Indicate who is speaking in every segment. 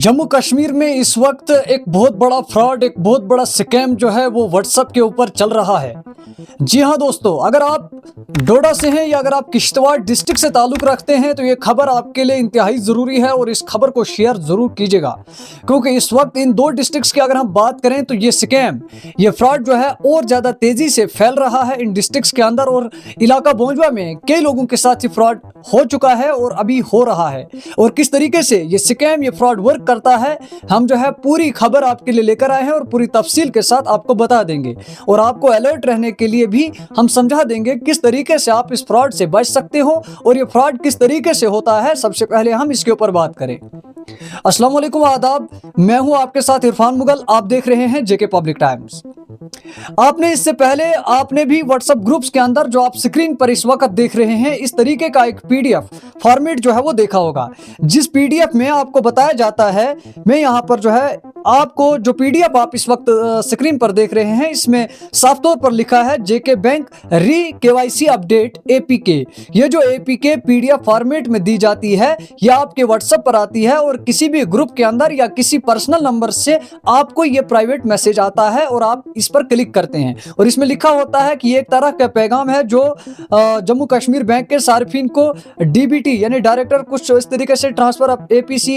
Speaker 1: जम्मू कश्मीर में इस वक्त एक बहुत बड़ा फ्रॉड, एक बहुत बड़ा स्कैम जो है वो व्हाट्सएप के ऊपर चल रहा है। जी हाँ दोस्तों, अगर आप डोडा से हैं या अगर आप किश्तवाड़ डिस्ट्रिक्ट से ताल्लुक़ रखते हैं तो ये खबर आपके लिए इंतहाई ज़रूरी है और इस खबर को शेयर ज़रूर कीजिएगा, क्योंकि इस वक्त इन दो डिस्ट्रिक्ट्स की अगर हम बात करें तो ये स्कैम, ये फ्रॉड जो है और ज़्यादा तेज़ी से फैल रहा है इन डिस्ट्रिक्ट्स के अंदर। और इलाका बोंजवा में कई लोगों के साथ ये फ्रॉड हो चुका है और अभी हो रहा है। और किस तरीके से ये स्कैम, ये फ्रॉड वर्क करता है, हम जो है पूरी खबर आपके लिए लेकर आए हैं और पूरी तफसील के साथ आपको बता देंगे। और आपको अलर्ट रहने के लिए भी हम समझा देंगे किस तरीके से आप इस फ्रॉड से बच सकते हो और ये फ्रॉड किस तरीके से होता है। सबसे पहले हम इसके ऊपर बात करें। अस्सलाम वालेकुम, आदाब, मैं हूं आपके साथ इरफान मुगल, आप देख रहे हैं जेके पब्लिक टाइम्स। आपने इससे पहले आपने भी व्हाट्सएप ग्रुप्स के अंदर जो आप स्क्रीन पर इस वक्त देख रहे हैं इस तरीके का एक पीडीएफ फॉर्मेट जो है वो देखा होगा, जिस पीडीएफ में आपको बताया जाता है, मैं यहाँ पर जो है आपको जो पीडीएफ आप इस वक्त स्क्रीन पर देख रहे हैं इसमें साफ तौर पर लिखा है JK bank re KYC update APK. ये जो एपीके पीडीएफ फॉर्मेट में दी जाती है यह आपके व्हाट्सएप पर आती है और किसी भी ग्रुप के अंदर या किसी पर्सनल नंबर से आपको ये प्राइवेट मैसेज आता है और आप इस पर क्लिक करते हैं और इसमें लिखा होता है कि ये एक तरह का पैगाम है जो जम्मू कश्मीर बैंक के सार्फिन को डीबीटी यानी डायरेक्टर कुछ इस तरीके से ट्रांसफर एपीसी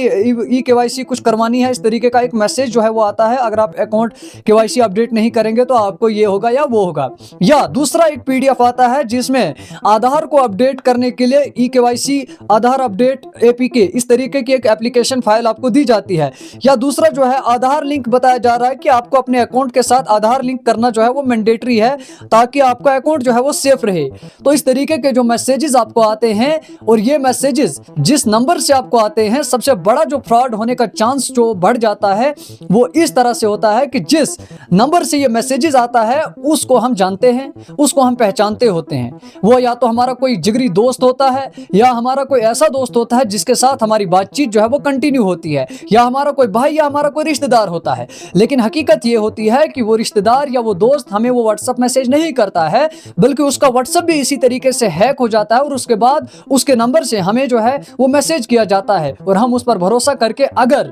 Speaker 1: ई केवाईसी कुछ करवानी है, इस तरीके का एक मैसेज जो है वो आता है। अगर आप अकाउंट केवाईसी अपडेट नहीं करेंगे तो आपको ये होगा या वो होगा। या दूसरा एक पीडीएफ आता है जिसमें आधार को अपडेट करने के लिए ई केवाईसी आधार अपडेट एपीके इस तरीके की एक एप्लीकेशन फाइल आपको दी जाती है। या दूसरा जो है आधार लिंक बताया जा रहा है कि आपको अपने अकाउंट के साथ आधार लिंक करना जो है वो मैंडेटरी है ताकि आपका अकाउंट जो है वो सेफ रहे। तो इस तरीके के जो मैसेजेस आपको आते हैं और ये मैसेजेस जिस नंबर से आपको आते हैं, सबसे बड़ा जो फ्रॉड होने का चांस जो बढ़ जाता है वो इस तरह से होता है कि जिस नंबर से ये मैसेजेस आता है उसको हम जानते हैं, उसको हम पहचानते होते हैं। वो या तो हमारा कोई जिगरी दोस्त होता है या हमारा कोई ऐसा दोस्त होता है जिसके साथ हमारी बातचीत जो है वो कंटिन्यू होती है, या हमारा कोई भाई या हमारा कोई रिश्तेदार होता है। लेकिन हकीकत ये होती है कि वो रिश्तेदार या वो दोस्त हमें वो व्हाट्सएप मैसेज नहीं करता है, बल्कि उसका व्हाट्सएप भी इसी तरीके से हैक हो जाता है और उसके बाद उसके नंबर से हमें जो है वो मैसेज किया जाता है और हम उस पर भरोसा करके अगर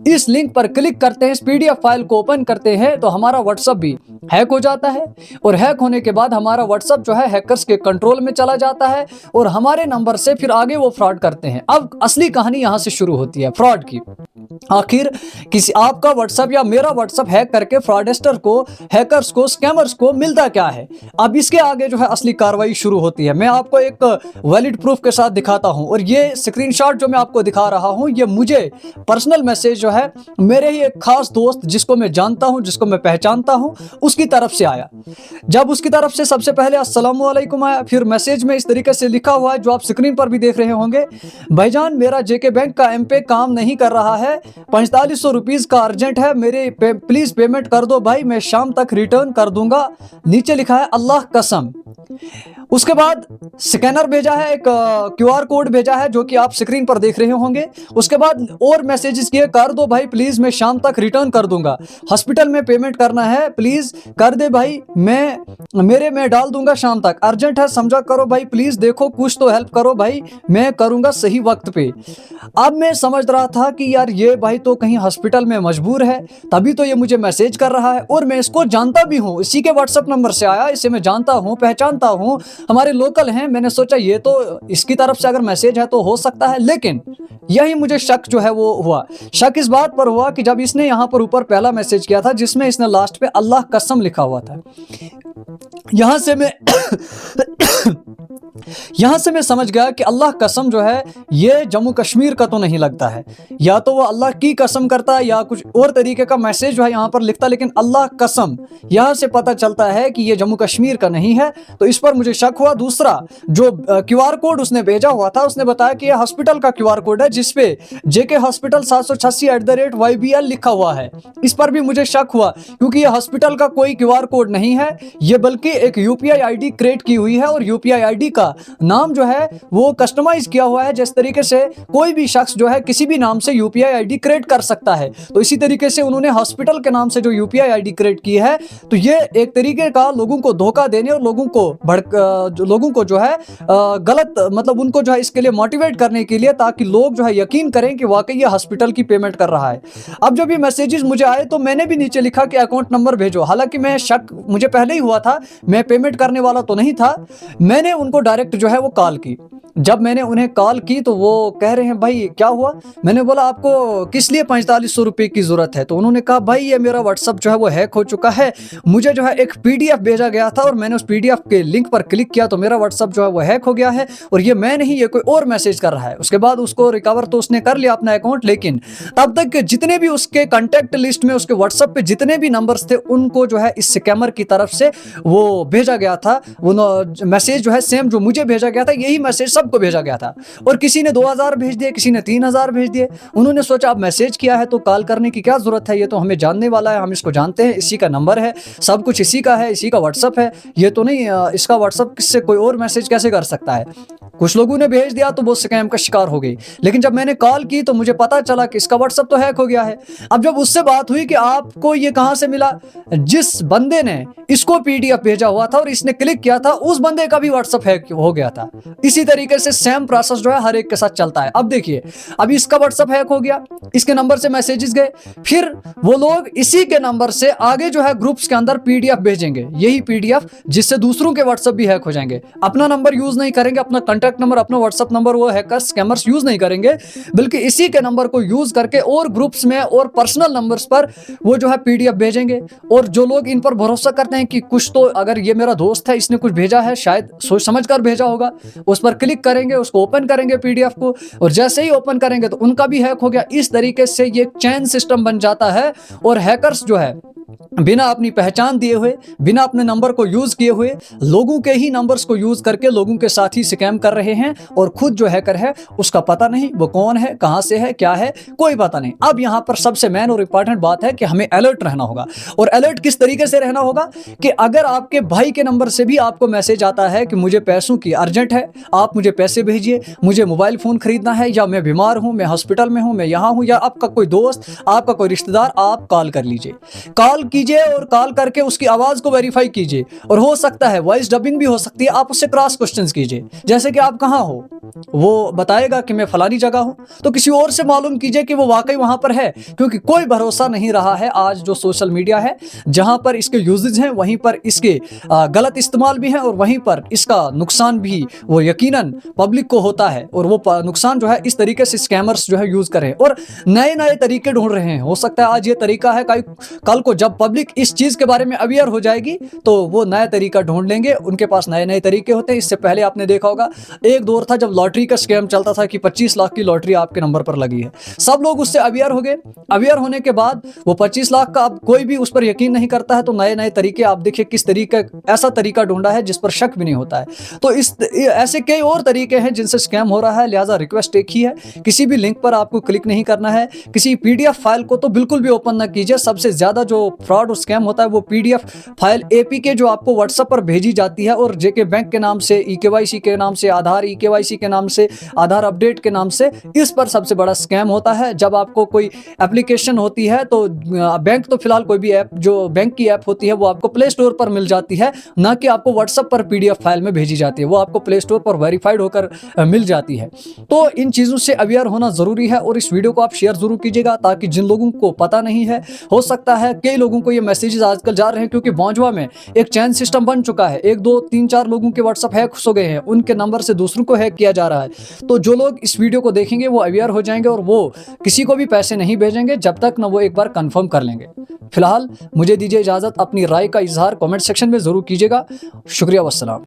Speaker 1: इस लिंक पर क्लिक करते हैं, इस पीडीएफ फाइल को ओपन करते हैं तो हमारा व्हाट्सएप भी हैक हो जाता है और हैक होने के बाद हमारा व्हाट्सएप जो है हैकर्स के कंट्रोल में चला जाता है और हमारे नंबर से फिर आगे वो फ्रॉड करते हैं। अब असली कहानी यहां से शुरू होती है फ्रॉड की। आखिर किसी आपका व्हाट्सएप या मेरा व्हाट्सएप हैक करके फ्रॉडस्टर को, हैकर्स को, स्कैमर्स को मिलता क्या है? अब इसके आगे जो है असली कार्रवाई शुरू होती है। मैं आपको एक वैलिड प्रूफ के साथ दिखाता हूं और ये स्क्रीनशॉट जो मैं आपको दिखा रहा हूं ये मुझे पर्सनल मैसेज जो है मेरे ही एक खास दोस्त जिसको मैं जानता हूं, जिसको मैं पहचानता हूं, उसकी तरफ से आया। जब उसकी तरफ से सबसे पहले अस्सलाम वालेकुम आया, फिर मैसेज में इस तरीके से लिखा हुआ है जो आप स्क्रीन पर भी देख रहे होंगे, भाईजान मेरा जेके बैंक का एम-पे काम नहीं कर रहा है, 4500 रुपीज का अर्जेंट है, मेरे प्लीज पेमेंट कर दो भाई, मैं शाम तक रिटर्न कर दूंगा। नीचे लिखा है अल्लाह कसम। उसके बाद स्कैनर भेजा है, एक क्यूआर कोड भेजा है जो कि आप स्क्रीन पर देख रहे होंगे। उसके बाद और मैसेजेस किए, कर दो भाई प्लीज, मैं शाम तक रिटर्न कर दूंगा, हॉस्पिटल में पेमेंट करना है प्लीज कर दे भाई, मैं डाल दूंगा शाम तक, अर्जेंट है समझा करो भाई प्लीज, देखो कुछ तो हेल्प करो भाई, मैं करूंगा सही वक्त पे। अब मैं समझ रहा था कि यार ये भाई तो कहीं हॉस्पिटल में मजबूर है तभी तो ये मुझे मैसेज कर रहा है और मैं इसको जानता भी हूँ, इसी के व्हाट्सएप नंबर से आया, इसे मैं जानता हूँ, पहचानता हूँ, हमारे लोकल हैं। मैंने सोचा ये तो इसकी तरफ से अगर मैसेज है तो हो सकता है। लेकिन यही मुझे शक जो है वो हुआ। शक इस बात पर हुआ कि जब इसने यहाँ पर ऊपर पहला मैसेज किया था जिसमें इसने लास्ट पे अल्लाह कसम लिखा हुआ था, यहां से मैं समझ गया कि अल्लाह कसम जो है ये जम्मू कश्मीर का तो नहीं लगता है, या तो वो अल्लाह की कसम करता है या कुछ और तरीके का मैसेज जो है यहाँ पर लिखता, लेकिन अल्लाह कसम यहाँ से पता चलता है कि ये जम्मू कश्मीर का नहीं है। तो इस पर मुझे शक हुआ। दूसरा जो क्यूआर कोड उसने भेजा हुआ था उसने बताया कि ये हॉस्पिटल का क्यूआर कोड है जिसपे जेके हॉस्पिटल 786@YBL लिखा हुआ है। इस पर भी मुझे शक हुआ क्योंकि ये हॉस्पिटल का कोई क्यूआर कोड नहीं है, ये बल्कि एक यूपीआई आईडी क्रिएट की हुई है और यूपीआई आईडी का नाम जो है वो कस्टमाइज किया हुआ है, जिस तरीके से कोई भी शख्स जो है किसी भी नाम से यूपीआई आईडी क्रिएट कर सकता है। तो इसी तरीके से उन्होंने हॉस्पिटल के नाम से जो यूपीआई आईडी क्रिएट की है, तो ये एक तरीके का लोगों को धोखा देने और लोगों को जो है गलत, मतलब उनको जो है इसके लिए मोटिवेट करने के लिए, ताकि लोग जो है यकीन करें कि वाकई ये हॉस्पिटल की पेमेंट कर रहा है। अब जब ये मैसेजेस मुझे आए तो मैंने भी नीचे लिखा कि अकाउंट नंबर भेजो। हालांकि मैं शक मुझे पहले ही हुआ था, मैं पेमेंट करने वाला तो नहीं था। मैंने उनको डायरेक्ट जो है वो कॉल की। जब मैंने उन्हें कॉल की तो वो कह रहे हैं भाई क्या हुआ। मैंने बोला आपको किस लिए 4500 रुपये की जरूरत है। तो उन्होंने कहा भाई ये मेरा व्हाट्सअप जो है वो हैक हो चुका है, मुझे जो है एक पीडीएफ भेजा गया था और मैंने उस पीडीएफ के लिंक पर क्लिक किया तो मेरा व्हाट्सअप जो है वो हैक हो गया है, और ये मैं नहीं, ये कोई और मैसेज कर रहा है। उसके बाद उसको रिकवर तो उसने कर लिया अपना अकाउंट, लेकिन तब तक जितने भी उसके कॉन्टैक्ट लिस्ट में उसके व्हाट्सएप पे जितने भी नंबर्स थे उनको जो है इस स्कैमर की तरफ से वो भेजा गया था। वो मैसेज जो है सेम जो मुझे भेजा गया था, यही मैसेज सबको भेजा गया था। और किसी ने 2000 भेज दिए, किसी ने 3000 भेज दिए। उन्होंने सोचा अब मैसेज किया है तो कॉल करने की क्या जरूरत है, ये तो हमें जानने वाला है, हम इसको जानते हैं, इसी का नंबर है, सब कुछ इसी का है, इसी का व्हाट्सएप है, ये तो नहीं इसका व्हाट्सएप किससे कोई और मैसेज कैसे कर सकता है। कुछ लोगों ने भेज दिया तो वो स्कैम का शिकार हो गई। लेकिन जब मैंने कॉल की तो मुझे पता चला कि इसका व्हाट्सएप तो हैक हो गया है। अब जब उससे बात हुई कि आपको ये कहां से मिला, जिस बंदे ने इसको पीडीएफ भेजा हुआ था और इसने क्लिक किया था उस बंदे का भी व्हाट्सएप हैक हो गया था। इसी तरीके से सेम प्रोसेस जो है हर एक के साथ चलता है। अब देखिए, अभी इसका व्हाट्सएप हैक हो गया, इसके नंबर से मैसेजेस गए, फिर वो लोग इसी के नंबर से आगे जो है ग्रुप्स के अंदर पीडीएफ भेजेंगे, यही पीडीएफ जिससे दूसरों के व्हाट्सएप भी हैक हो जाएंगे। अपना नंबर यूज नहीं करेंगे, अपना कॉन्टैक्ट नंबर, अपना व्हाट्सएप नंबर वो हैकर्स स्कैमर्स यूज नहीं करेंगे, बल्कि इसी के नंबर को यूज करके और ग्रुप्स में और पर्सनल नंबर्स पर वो जो है पीडीएफ भेजेंगे। और जो लोग इन पर भरोसा करते हैं कि कुछ तो, अगर ये मेरा दोस्त है इसने कुछ भेजा है, शायद सोच समझ कर भेजा होगा, उस पर क्लिक करेंगे, उसको ओपन करेंगे पीडीएफ को, और जैसे ही ओपन करेंगे तो उनका भी हैक हो गया। इस तरीके से ये चेन सिस्टम बन जाता है और हैकर्स जो है बिना अपनी पहचान दिए हुए, बिना अपने नंबर को यूज किए हुए, लोगों के ही नंबर्स को यूज करके लोगों के साथ ही स्कैम कर रहे हैं। और खुद जो हैकर है उसका पता नहीं वो कौन है, कहां से है, क्या है, कोई पता नहीं। अब यहां पर सबसे मेन और इंपॉर्टेंट बात है कि हमें अलर्ट रहना होगा। और अलर्ट किस तरीके से रहना होगा कि अगर आपके भाई के नंबर से भी आपको मैसेज आता है कि मुझे पैसों की अर्जेंट है, आप मुझे पैसे भेजिए, मुझे मोबाइल फोन खरीदना है, या मैं बीमार हूं, मैं हॉस्पिटल में हूं, मैं यहां हूं, या आपका कोई दोस्त, आपका कोई रिश्तेदार, आप कॉल कर लीजिए, कॉल कीजिए और कॉल करके उसकी आवाज को वेरीफाई कीजिए। और हो सकता है वॉइस डबिंग भी हो सकती है, आप उससे क्रॉस क्वेश्चंस कीजिए, जैसे कि आप कहां हो, वो बताएगा कि मैं फलानी जगह हूं, तो किसी और से मालूम कीजिए कि वो वाकई वहां पर है। क्योंकि कोई भरोसा नहीं रहा है आज जो सोशल मीडिया है, जहां पर इसके यूजेज हैं वहीं पर इसके गलत इस्तेमाल भी है, और वहीं पर इसका नुकसान भी वो यकीनन पब्लिक को होता है। और वो नुकसान जो है इस तरीके से स्कैमर्स जो है यूज कर रहे हैं और नए नए तरीके ढूंढ रहे हैं। हो सकता है आज ये तरीका है, कल को जब पब्लिक इस चीज के बारे में अवेयर हो जाएगी तो वो नया तरीका ढूंढ लेंगे। उनके पास नए नए तरीके होते हैं। इससे पहले आपने देखा होगा एक दौर था जब लॉटरी का स्कैम चलता था कि 25 लाख की लॉटरी आपके नंबर पर लगी है। सब लोग उससे अवेयर हो गए। अवेयर होने के बाद वो 25 लाख का अब कोई भी उस पर यकीन नहीं करता है। तो नए नए तरीके आप देखिए, किस तरीके ऐसा तरीका ढूंढा है जिस पर शक भी नहीं होता है। तो ऐसे कई और तरीके हैं जिनसे स्कैम हो रहा है। लिहाजा रिक्वेस्ट एक ही है, किसी भी लिंक पर आपको क्लिक नहीं करना है। किसी पीडीएफ फाइल को तो बिल्कुल भी ओपन ना कीजिए। सबसे ज्यादा जो फ्रॉड और स्कैम होता है वो पीडीएफ फाइल एपीके जो आपको व्हाट्सएप पर भेजी जाती है और जेके बैंक के नाम से, ईकेवाईसी के नाम से, आधार ईकेवाईसी के नाम से, आधार अपडेट के नाम से, इस पर सबसे बड़ा स्कैम होता है। जब आपको कोई एप्लीकेशन होती है तो बैंक तो फिलहाल कोई भी ऐप जो बैंक की ऐप होती है वो आपको प्ले स्टोर पर मिल जाती है, ना कि आपको व्हाट्सएप पर पीडीएफ फाइल में भेजी जाती है। वो आपको प्ले स्टोर पर वेरीफाइड होकर मिल जाती है। तो इन चीज़ों से अवेयर होना ज़रूरी है और इस वीडियो को आप शेयर ज़रूर कीजिएगा ताकि जिन लोगों को पता नहीं है, हो सकता है कई लोगों को ये मैसेजेस आजकल जा रहे हैं क्योंकि बांजवा में एक चैन सिस्टम बन चुका है। 1 2 3 4 लोगों के व्हाट्सएप हैक हो गए हैं, उनके नंबर से दूसरों को हैक किया जा रहा है। तो जो लोग इस वीडियो को देखेंगे वो अवेयर हो जाएंगे और वो किसी को भी पैसे नहीं भेजेंगे जब तक ना वो एक बार कंफर्म कर लेंगे। फिलहाल मुझे दीजिए इजाज़त। अपनी राय का इजहार कमेंट सेक्शन में ज़रूर कीजिएगा। शुक्रिया, वस्सलाम।